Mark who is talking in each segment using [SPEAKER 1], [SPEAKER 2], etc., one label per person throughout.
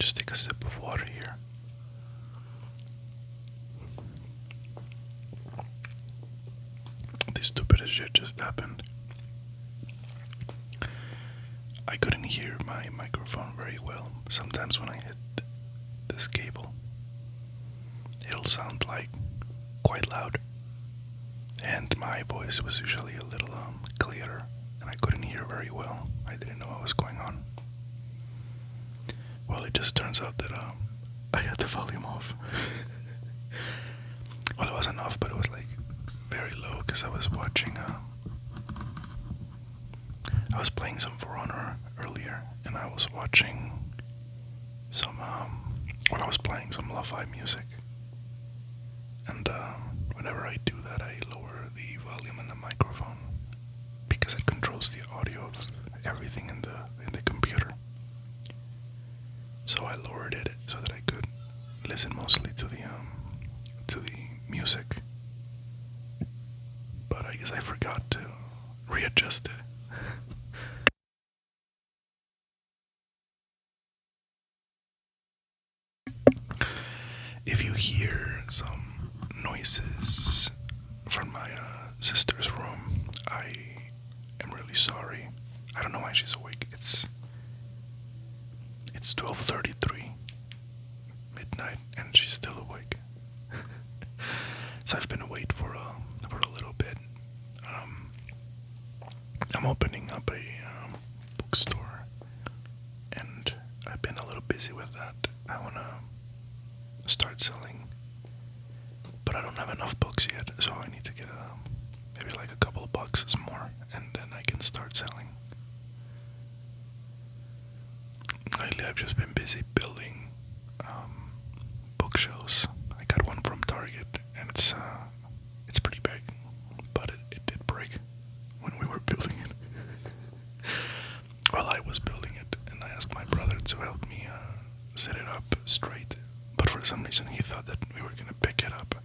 [SPEAKER 1] just take a sip of water here. This stupidest shit just happened. I couldn't hear my microphone very well. Sometimes when I hit this cable, it'll sound like quite loud. And my voice was usually a little clearer, and I couldn't hear very well. I didn't know what was going on. Well, it just turns out that I had the volume off. Well, it wasn't off, but it was like very low because I was watching. I was playing some For Honor earlier, and I was watching some. Well, I was playing some lo-fi music, and whenever I do that, I lower the volume in the microphone because it controls the audio of everything in the computer. So I lowered it so that I could listen mostly to the music. But I guess I forgot to readjust it. If you hear some noises from my sister's room, I am really sorry. I don't know why she's awake. It's 12:33 midnight and she's still awake. So I've been awake for a little bit. I'm opening up a bookstore, and I've been a little busy with that. I wanna start selling, but I don't have enough books yet, so I need to get maybe like a couple of boxes more, and then I can start selling. Lately, I've just been busy building bookshelves. I got one from Target, and it's pretty big, but it did break when we were building it. Well, I was building it, and I asked my brother to help me set it up straight. But for some reason, he thought that we were gonna pick it up,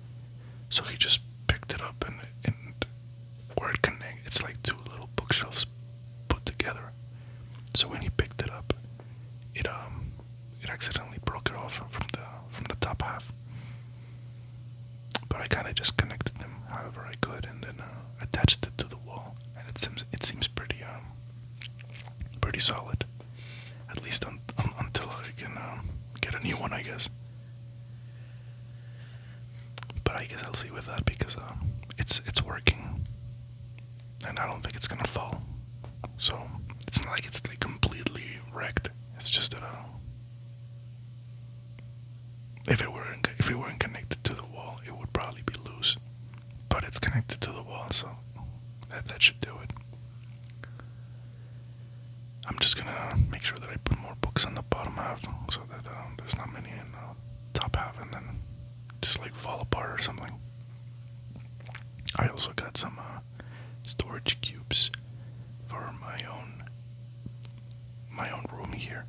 [SPEAKER 1] so he just picked it up and where it connects, it's like two little bookshelves put together. So when he picked it up, it accidentally broke it off from the top half. But I kind of just connected them however I could, and then attached it to the wall, and it seems pretty solid, at least until I can get a new one, I guess. But I guess I'll see with that because it's working, and I don't think it's gonna fall. So it's not like it's like completely wrecked. It's just that if it weren't connected to the wall, it would probably be loose. But it's connected to the wall, so that should do it. I'm just gonna make sure that I put more books on the bottom half so that there's not many in the top half, and then just like fall apart or something. I also got some storage cubes for my own room here,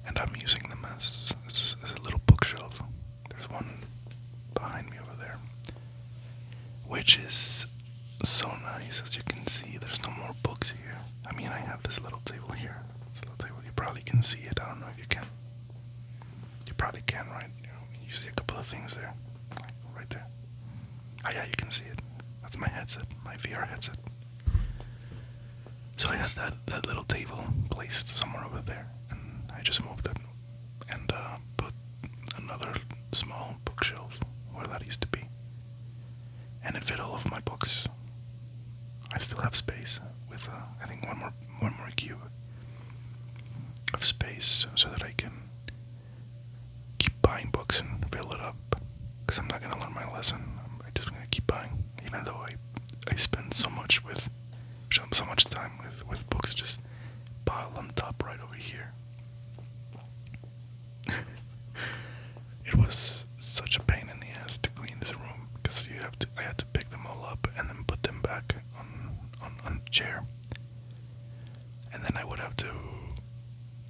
[SPEAKER 1] and I'm using them as a little bookshelf. There's one behind me over there, which is so nice. As you can see, there's no more books here. I mean, I have this little table here. This little table, you probably can see it. I don't know if you can. You probably can, right? You see a couple of things there, like right there. Oh yeah, you can see it. That's my headset, my VR headset. So I had that little table placed somewhere over there, and I just moved it and put another small bookshelf where that used to be, and it fit all of my books. I still have space with I think one more cube of space so that I can keep buying books and fill it up, because I'm not gonna learn my lesson. I'm just gonna keep buying, even though I spend so much time with books just piled on top right over here. It was such a pain in the ass to clean this room because I had to pick them all up and then put them back on the chair, and then I would have to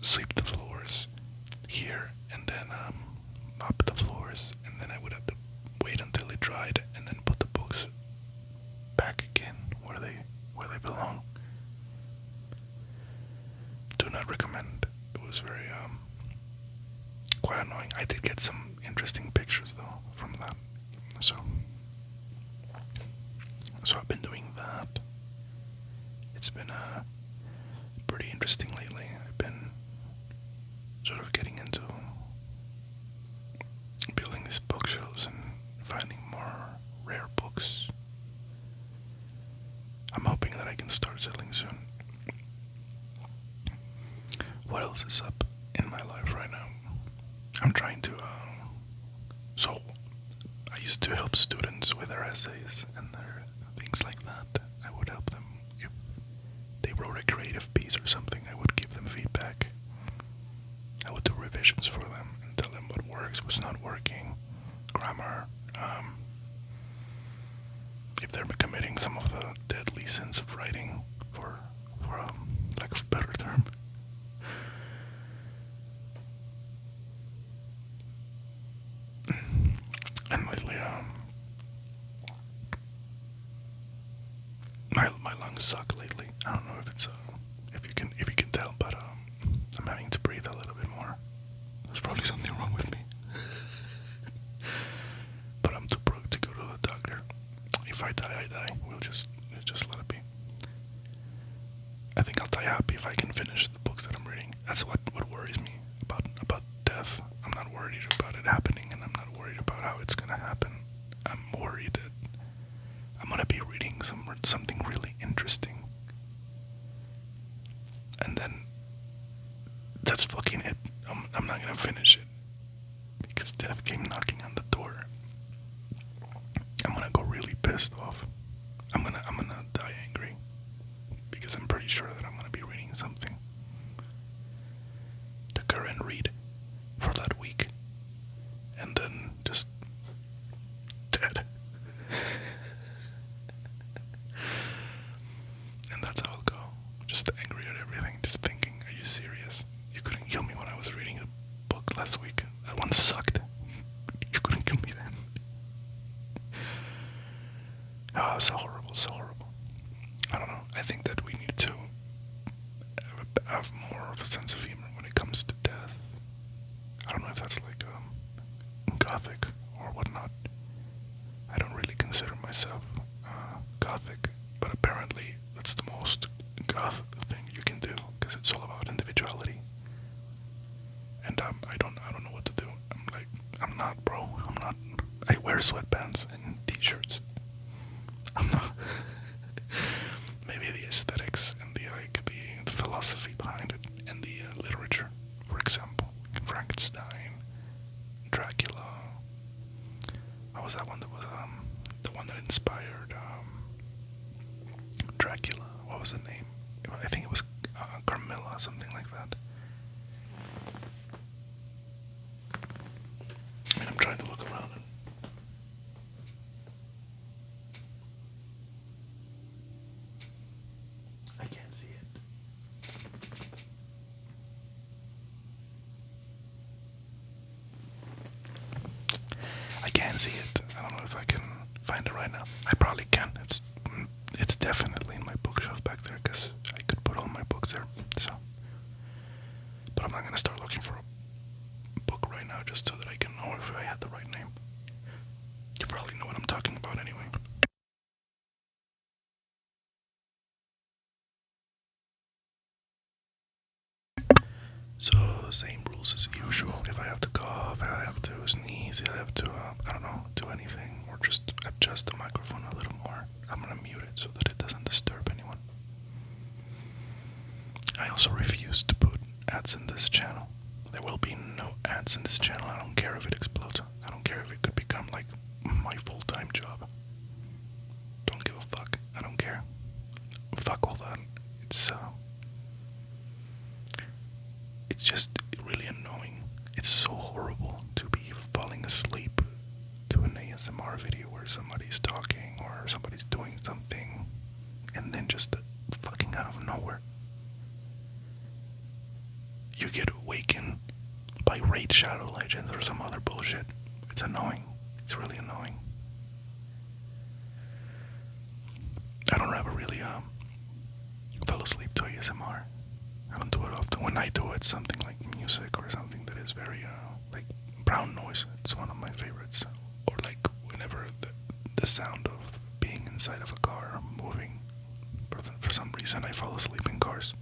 [SPEAKER 1] sweep the floors here and then mop the floors, and then I would have to wait until it dried and then put the books back again where they belong. Do not recommend. It was very quite annoying. I did get some interesting pictures though from that. So I've been doing that. It's been pretty interesting lately. I've been sort of getting into building these bookshelves and finding more rare books. I'm hoping that I can start selling soon. What else is up in my life right now? I'm trying to, so I used to help students with their essays and their things like that. I would help them if they wrote a creative piece or something. I would give them feedback. I would do revisions for them and tell them what works, what's not working, grammar, if they're committing some of the deadly sins of writing, for lack of a better term. And lately, my lungs suck lately. I don't know if it's if you can tell, but I'm having to breathe a little bit more. There's probably something wrong with me. But I'm too broke to go to the doctor. If I die, I die. We'll just let it be. I think I'll die happy if I can finish the books that I'm reading. That's what worries me about death. I'm not worried about it happening, and I'm not worried about how it's gonna happen. I'm worried that I'm gonna be reading something really interesting, and then that's fucking it. I'm not gonna finish it because death came knocking on the door. I'm gonna go really pissed off. I'm gonna die angry because I'm pretty sure that I'm gonna be reading something to current read for that week, and then just dead. And that's how I'll go. Just angry at everything, just thinking, are you serious? You couldn't kill me when I was reading a book last week. That one sucked. You couldn't kill me then. Oh, so horrible, so horrible. I don't know. I think that we need to have more of a sense of humor when it comes to death. I don't know if that's like gothic or whatnot. I don't really consider myself gothic, but apparently that's the most goth thing you can do because it's all about individuality. And I don't know what to do. I'm not, bro. I'm not. I wear sweatpants and t-shirts. I'm not. Maybe the aesthetics and the philosophy behind it and the literature, for example, Frankenstein, Dracula. What was that one that was the one that inspired Dracula? What was the name? I think it was Carmilla, something like that. I mean, I'm trying to look around and I can't see it. I can't see it. I don't know if I can find it right now. I probably can. It's definitely in my bookshelf back there because I could put all my books there. So, but I'm not gonna start looking for a book right now just so that I can know if I had the right name. You probably know what I'm talking about anyway. So, same rules as usual. If I have to cough, if I have to sneeze, if I have to, I don't know, do anything, or just adjust the microphone a little more, I'm gonna mute it so that it doesn't disturb anyone. I also refuse to put ads in this channel. There will be no ads in this channel. I don't care if it explodes. I don't care if it could become like my full-time job. Don't give a fuck. I don't care. Fuck all that. It's just really annoying. It's so horrible to be falling asleep to an ASMR video where somebody's talking or somebody's doing something and then just fucking out of nowhere you get awakened by Raid Shadow Legends or some other bullshit. It's annoying. It's really annoying. I don't ever really fell asleep to ASMR. I don't do it often. When I do it, something like music or something that is very like ground noise. It's one of my favorites. Or like whenever the sound of being inside of a car moving. For some reason, I fall asleep in cars.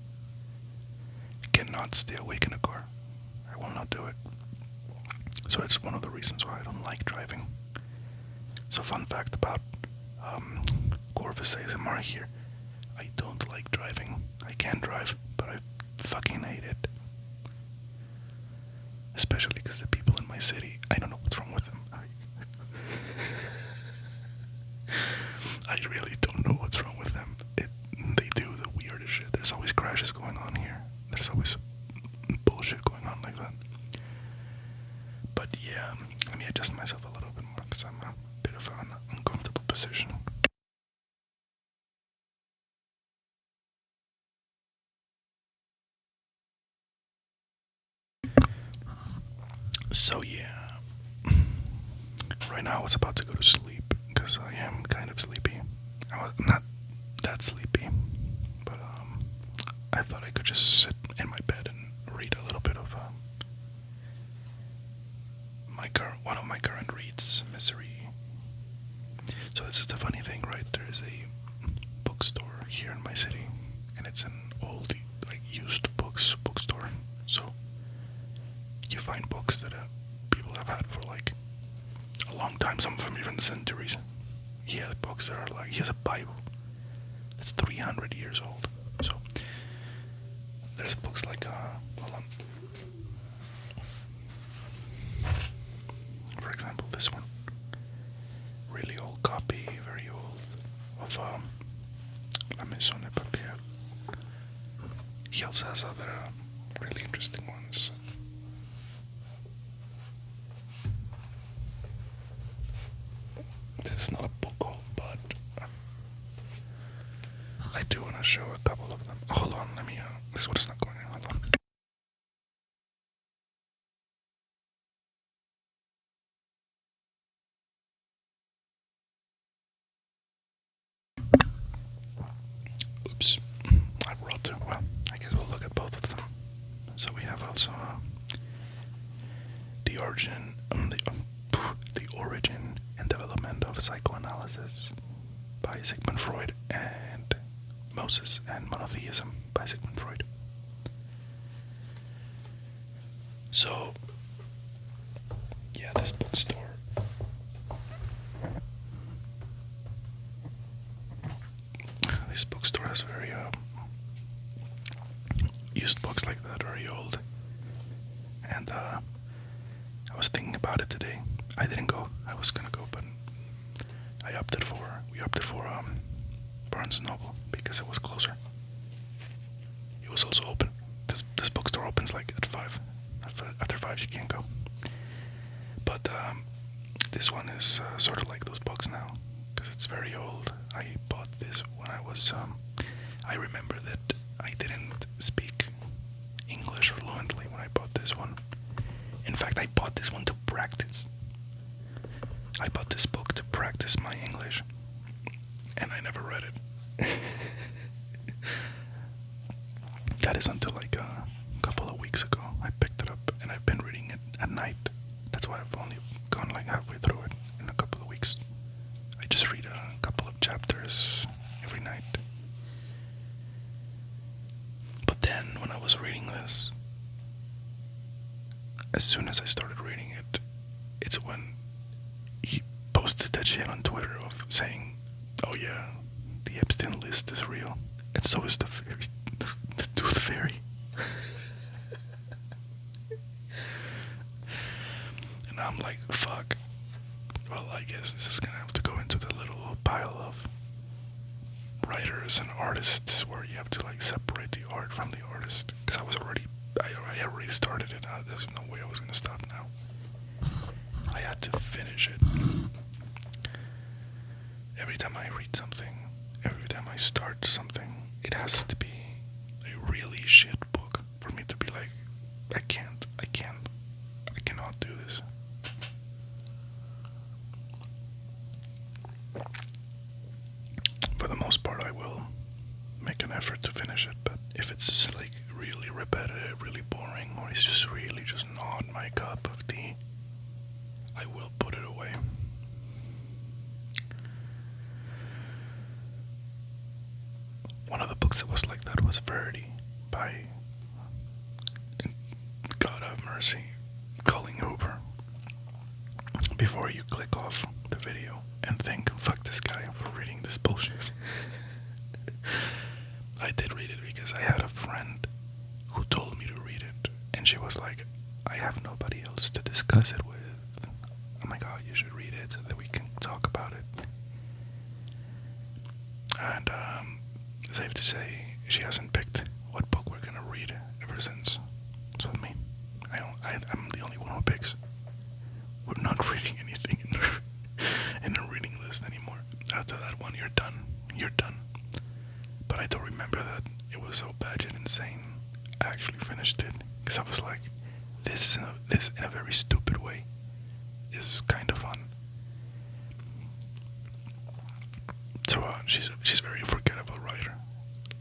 [SPEAKER 1] I cannot stay awake in a car. I will not do it. So it's one of the reasons why I don't like driving. So fun fact about Corvus ASMR here. I don't like driving. I can drive, but I fucking hate it. Especially because the people in my city, I don't know what's wrong with them. I really don't know what's wrong with them. They do the weirdest shit. There's always crashes going on here. There's always bullshit going on like that. But yeah, let me adjust myself a little bit more because I'm a bit of an uncomfortable position. So yeah, right now I was about to go to sleep because I am kind of sleepy. I was not that sleepy, but I thought I could just sit in my bed and read a little bit of one of my current reads, Misery. So this is the funny thing, right? There's a bookstore here in my city, and it's an old, like, used bookstore. So you find books that people have had for like a long time, some of them even centuries. He has books that are like, he has a Bible that's 300 years old. So there's books like, hold on. For example, this one. Really old copy, very old, of La Maison de Papier. He also has other really interesting ones. This is not a book haul, but I do want to show a couple of them. Hold on, let me, this one is not going on, hold on. Oops, I brought two. Well, I guess we'll look at both of them. So we have also the origin, the origin and development of psychoanalysis by Sigmund Freud, and Moses and Monotheism by Sigmund Freud. So, yeah, this bookstore. This bookstore has very used books like that, very old. And I was thinking about it today. I didn't go. I was gonna go, but we opted for Barnes & Noble because it was closer. It was also open. This bookstore opens like at 5. After 5 you can't go. But this one is sort of like those books now because it's very old. I bought this when I was I remember that I didn't speak English fluently when I bought this one. In fact, I bought this one to practice. I bought this book to practice my English, and I never read it. That is until like a couple of weeks ago. I picked it up, and I've been reading it at night. That's why I've only gone like halfway through it in a couple of weeks. I just read a couple of chapters every night. But then, when I was reading this, as soon as I started reading it, it's when he posted that shit on Twitter of saying, "Oh yeah, the Epstein list is real, and so is the fairy, the tooth fairy." And I'm like, fuck. Well, I guess this is gonna have to go into the little pile of writers and artists where you have to like separate the art from the artist. Because I already started it. There's no way I was gonna stop now. I had to finish it. Every time I read something, every time I start something, it has to be a really shit book for me to be like, I cannot do this. For the most part, I will make an effort to finish it, but if it's like really repetitive, really boring, or it's just really just not my cup of tea, I will put it away. One of the books that was like that was Verity by, God have mercy, Colleen Hoover. Before you click off the video and think, fuck this guy for reading this bullshit. I did read it because I had a friend who told me to read it, and she was like, I have nobody else to discuss it with. Oh my god, you should read it so that we can talk about it. And safe to say, she hasn't picked what book we're gonna read ever since. So me, I'm the only one who picks. We're not reading anything in the reading list anymore. After that one, you're done. You're done. But I don't remember that it was so bad and insane. I actually finished it because I was like, this in a very stupid way is kind of fun. So she's a very forgettable writer,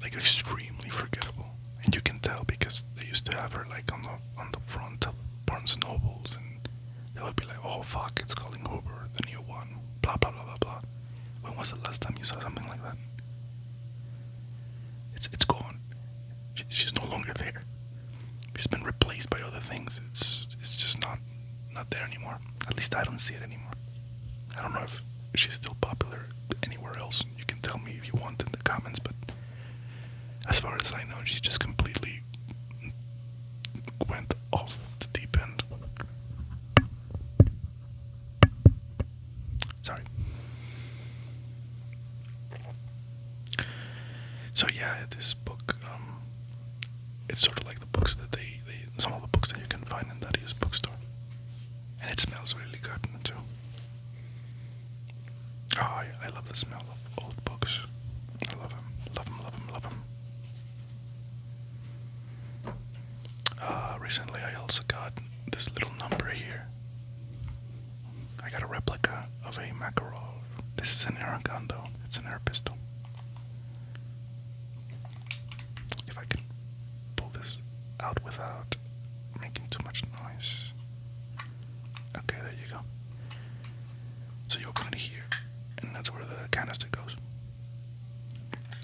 [SPEAKER 1] like extremely forgettable, and you can tell because they used to have her like on the front of Barnes and Nobles, and they would be like, oh fuck, it's Colleen Hoover, the new one, blah blah blah blah blah. When was the last time you saw something like that? It's gone. She's no longer there. She's been replaced by other things. It's just not there anymore. At least I don't see it anymore. I don't know if she's still popular anywhere else. You can tell me if you want in the comments, but as far as I know, she just completely went off the deep end. Sorry. So yeah, this book, it's sort of like the books that some of the books that you can find in that used bookstore. And it smells really good too. Oh, I love the smell of old books. I love them, love them, love them, love them. Recently I also got this little number here. I got a replica of a Makarov. This is an air gun though. It's an air pistol. If I can pull this out without making too much noise. Okay, there you go. So you open it here, and that's where the canister goes.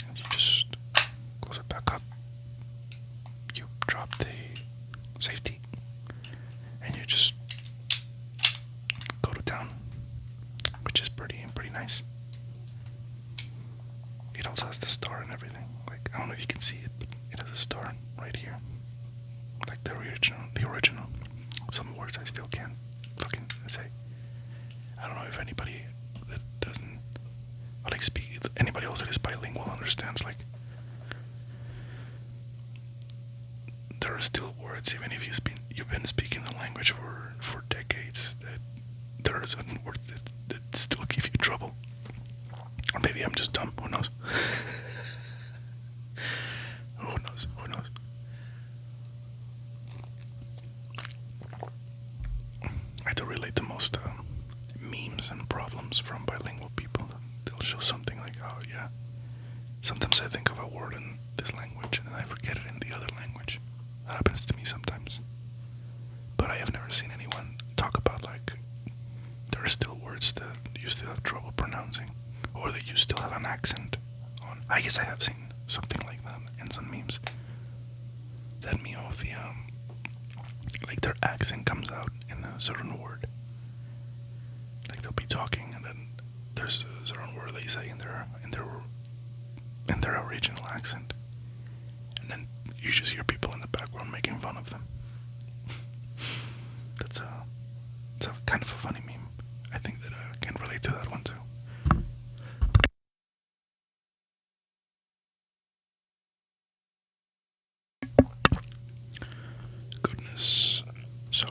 [SPEAKER 1] And you just close it back up. You drop the safety, and you just go to town, which is pretty nice. It also has the star and everything. Like, I don't know if you can see it, but it has a star right here. Like the original. Some words I still can't fucking say. I don't know if anybody that doesn't, like, speak, anybody else that is bilingual understands, like, there are still words, even if you've been speaking the language for decades, that there are certain words that still give you trouble. Or maybe I'm just dumb, who knows? Who knows? I do relate to most memes and problems from bilingual people. They'll show something like, oh yeah, sometimes I think of a word in this language and then I forget it in the other language. That happens to me sometimes. But I have never seen anyone talk about, like, there are still words that you still have trouble pronouncing, or that you still have an accent on. I guess I have seen something like that in some memes. That meme of the, like, their accent comes out in a certain word. Like, they'll be talking and then there's a certain word they say in their original accent, and then you just hear people in the background making fun of them. It's a kind of a funny meme. I think that I can relate to that one too. Goodness. So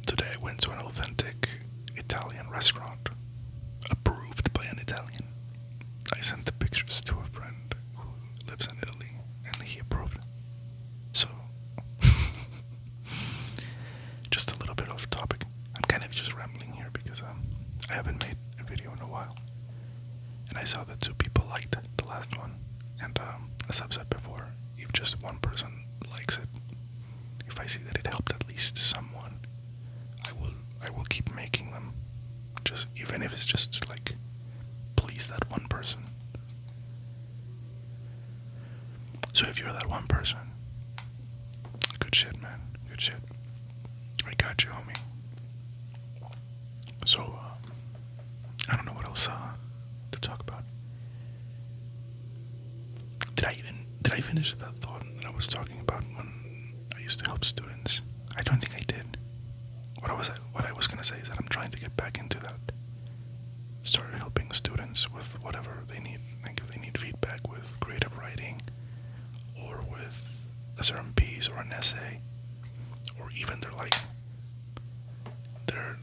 [SPEAKER 1] today I went to an authentic Italian restaurant, approved by an Italian. I sent the pictures to a friend who lives in Italy, and he approved. So, just a little bit off topic. I'm kind of just rambling here because I haven't made a video in a while, and I saw that 2 people liked the last one. And as I've said before, if just one person likes it, if I see that it helped at least someone, I will keep making them. Just even if it's just to like please that one person. So if you're that one person, good shit, man. Good shit. I got you, homie. So, I don't know what else to talk about. Did I finish that thought that I was talking about when I used to help students? I don't think I did. What I was gonna say is that I'm trying to get back into that. Started helping students with whatever they need. Like if they need feedback with creative writing, or with a certain piece or an essay, or even their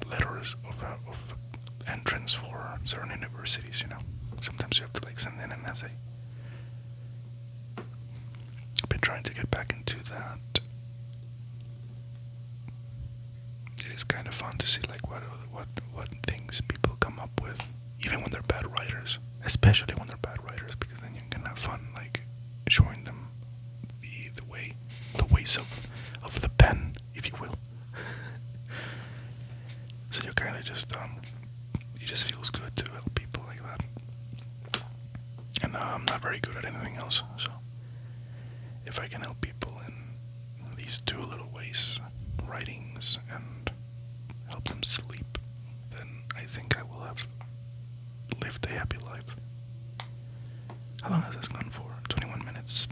[SPEAKER 1] letters of entrance for certain universities. Sometimes you have to like send in an essay. I've been trying to get back into that. It is kind of fun to see like what things people come up with, even when they're bad writers, especially when they're bad writers, because then you can have fun like showing them the ways of the pen, if you will. So you kind of just it just feels good to help people like that. And I'm not very good at anything else, so if I can help people in these two little ways, writings and help them sleep, then I think I will have lived a happy life. How long has this gone for? 21 minutes.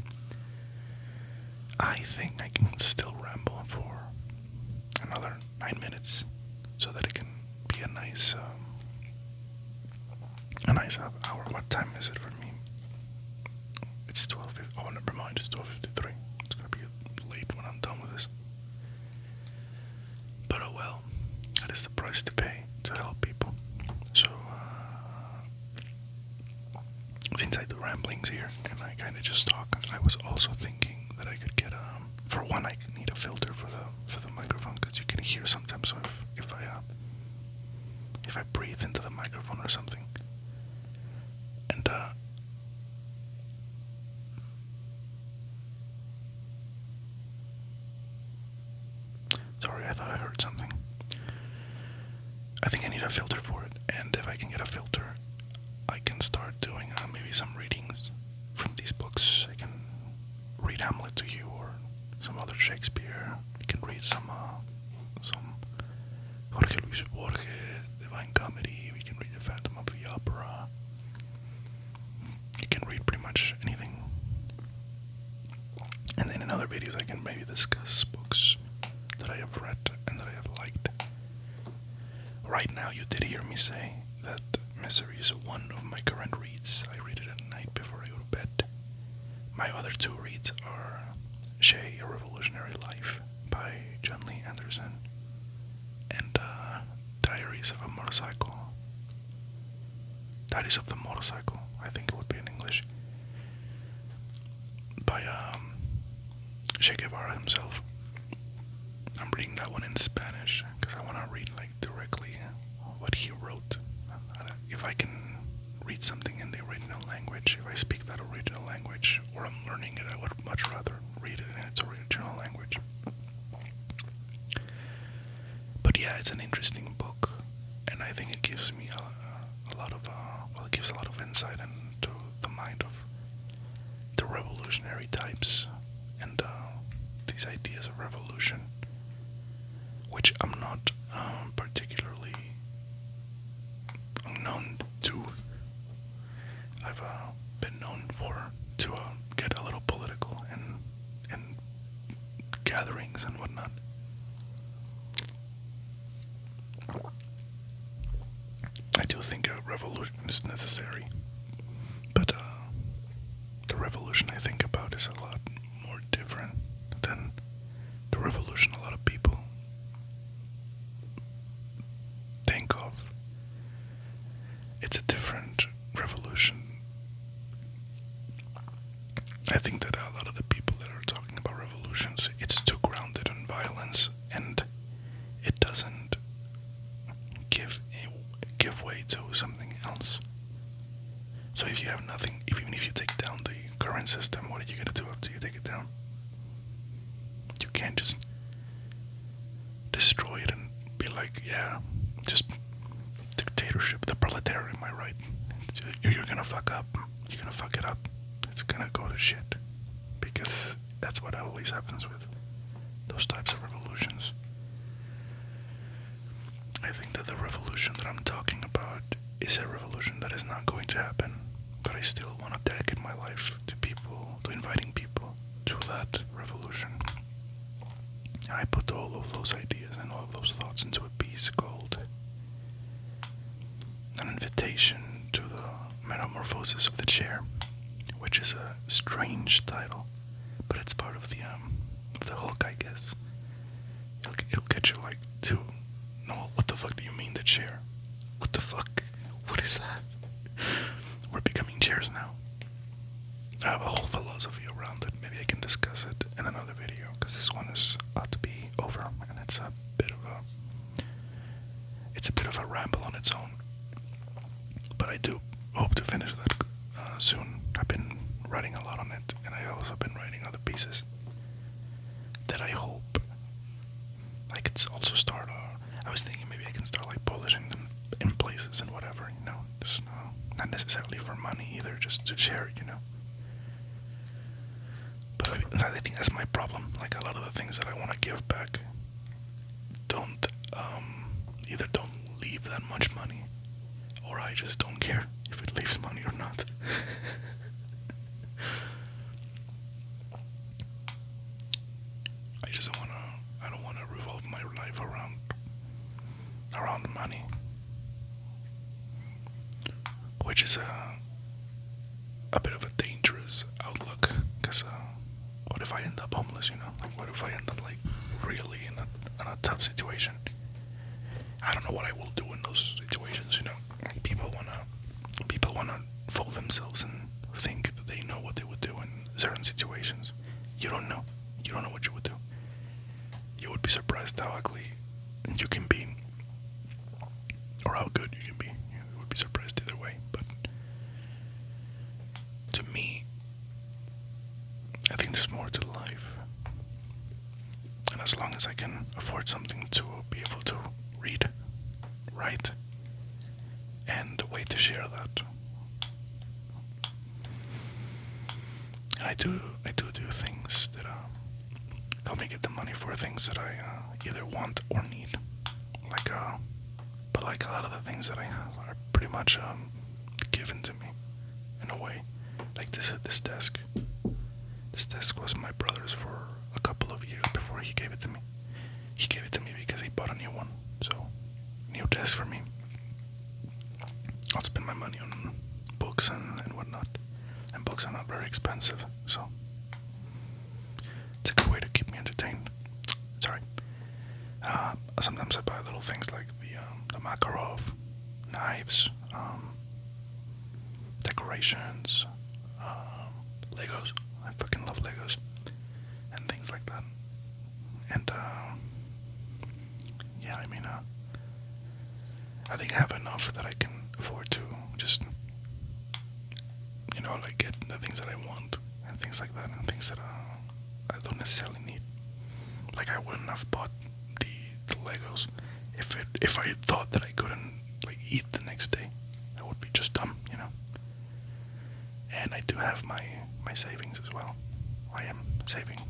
[SPEAKER 1] I think I can still ramble for another 9 minutes, so that it can be a nice hour. What time is it for me? It's 12. Oh, never mind. It's 12:53. It's gonna be late when I'm done with this. But oh well, that is the price to pay to help people. So since I do ramblings here and I kind of just talk, I was also thinking that I could get for one, I need a filter for the microphone, because you can hear sometimes if I breathe into the microphone or something. And sorry, I thought I heard something. I think I need a filter for it, and if I can get a filter, I can start doing maybe some readings from these books. I can read Hamlet to you, or some other Shakespeare. You can read some Jorge Luis Borges, Divine Comedy. We can read The Phantom of the Opera. You can read pretty much anything. And then in other videos I can maybe discuss books that I have read and that I have liked. Right now you did hear me say that Misery is one of my current reads. I read it at night before I go to bed. My other two reads are Shay, A Revolutionary Life by John Lee Anderson, and Diaries of a Motorcycle. Diaries of the Motorcycle, I think it would be in English, by Che Guevara himself. I'm reading that one in Spanish because I want to read like directly what he wrote. If I can read something in the original language, if I speak that original language, or I'm learning it, I would much rather read it in its original language. But yeah, it's an interesting book, and I think it gives me a lot of it gives a lot of insight into the mind of the revolutionary types and these ideas of revolution, which I'm not particularly known to. I've been known to get a little political in gatherings and whatnot. I do think a revolution is necessary, but the revolution I think about is a lot more different than the revolution a lot of people think of. It's a different revolution. I think that a lot of the people that are talking about revolutions, it's too grounded in violence, and it doesn't give way to something else. So if you have nothing, even if you take down the current system, what are you gonna do after you take it down? You can't just destroy it and be like, yeah, just dictatorship, the proletariat, am I right? You're gonna fuck up. You're gonna fuck it up. It's gonna go to shit. Because that's what always happens with those types of revolutions. I think that the revolution that I'm talking about is a revolution that is not going to happen. But I still want to dedicate my life to people, to inviting people to that revolution. And I put all of those ideas and all of those thoughts into a piece called An Invitation to the Metamorphosis of the Chair, which is a strange title, but it's part of the hook, I guess. It'll get you like to know what the fuck do you mean the chair? What the fuck? What is that? We're becoming chairs now. I have a whole philosophy around it. Maybe I can discuss it in another video, because this one is about to be over, and it's a bit of a ramble on its own. But I do hope to finish that soon. I've been writing a lot on it, and I also been writing other pieces that I hope I could also start. I was thinking maybe I can start like publishing them in places and whatever, just not necessarily for money either, just to share it, But I think that's my problem. Like a lot of the things that I want to give back don't either don't leave that much money, or I just don't care if it leaves money or not. I don't wanna revolve my life around money, which is a bit of a dangerous outlook. Because what if I end up homeless? Like what if I end up like really in a tough situation? I don't know what I will do in those situations. People wanna fool themselves and think that they know what they would do in certain situations. You don't know. You don't know what you would do. You would be surprised how ugly you can be, or how good you can be. You would be surprised either way. But to me, I think there's more to life. And as long as I can afford something to be able to read, write, and a way to share that. And I do things that help me get the money for things that I either want or need. But like a lot of the things that I have are pretty much given to me in a way. Like this desk. This desk was my brother's for a couple of years before he gave it to me. He gave it to me because he bought a new one. So, new desk for me. I'll spend my money on books and whatnot. And books are not very expensive, so it's a good way to keep me entertained. Sorry. Sometimes I buy little things like the Makarov, knives, decorations, Legos. I fucking love Legos and things like that. And yeah, I think I have enough that I can afford to just like get the things that I want and things like that, and things that I don't necessarily need. Like I wouldn't have bought the Legos if I thought that I couldn't like eat the next day. That would be just dumb, And I do have my savings as well. I am saving.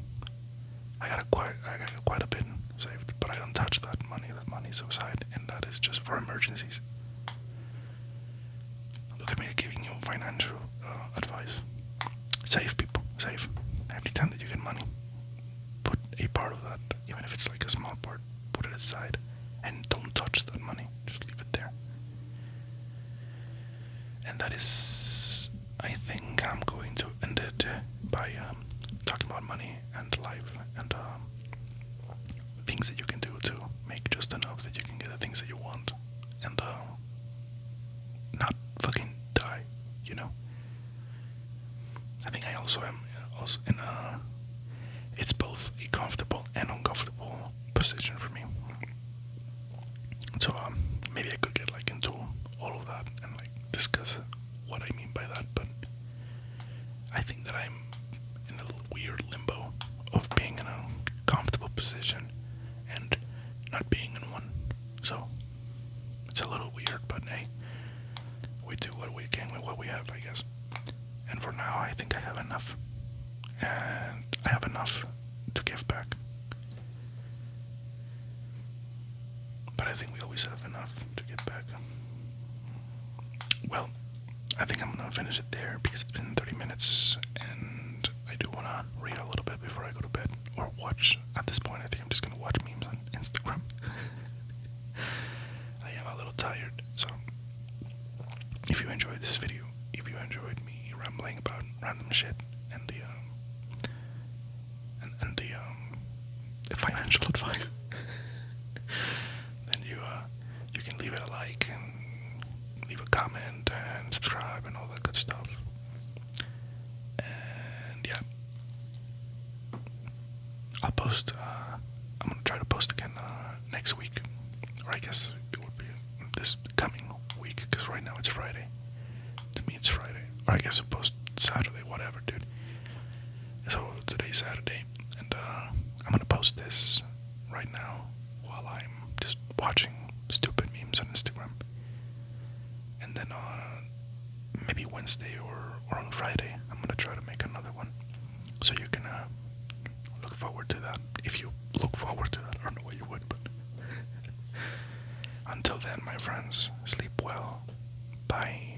[SPEAKER 1] I got quite a bit saved, but I don't touch that money. That money's aside, and that is just for emergencies. Look at me giving you financial advice. Save, people. Save. Every time that you get money, put a part of that, even if it's like a small part, put it aside, and don't touch that money. Just leave it there. And that is, I think I'm going to end it by talking about money and life and things that you can do to make just enough that you can get the things that you want and not fucking die, I think I also am in it's both a comfortable and uncomfortable position for me. So maybe I could get like into all of that and like discuss what I mean by that, but I think that I'm in a weird limbo of being in a comfortable position and not being in one. guess. And for now, I think I have enough. And I have enough to give back. But I think we always have enough to give back. Well, I think I'm gonna finish it there because it's been 30 minutes and I do wanna read a little bit before I go to bed. Or watch. At this point, I think I'm just gonna watch memes on Instagram. I am a little tired, so if you enjoyed this video, if you enjoyed me rambling about random shit and the financial advice, then you can leave it a like and leave a comment and subscribe and all that good stuff. And yeah, I'll post. I'm gonna try to post again next week, or I guess it would be this coming week, because right now it's Friday. To me, it's Friday, or I guess I'll post Saturday, whatever, dude. So today's Saturday, and I'm gonna post this right now while I'm just watching stupid memes on Instagram, and then on maybe Wednesday or on Friday, I'm gonna try to make another one, so you can look forward to that. If you look forward to that, I don't know what you would, but until then, my friends, sleep well. Bye.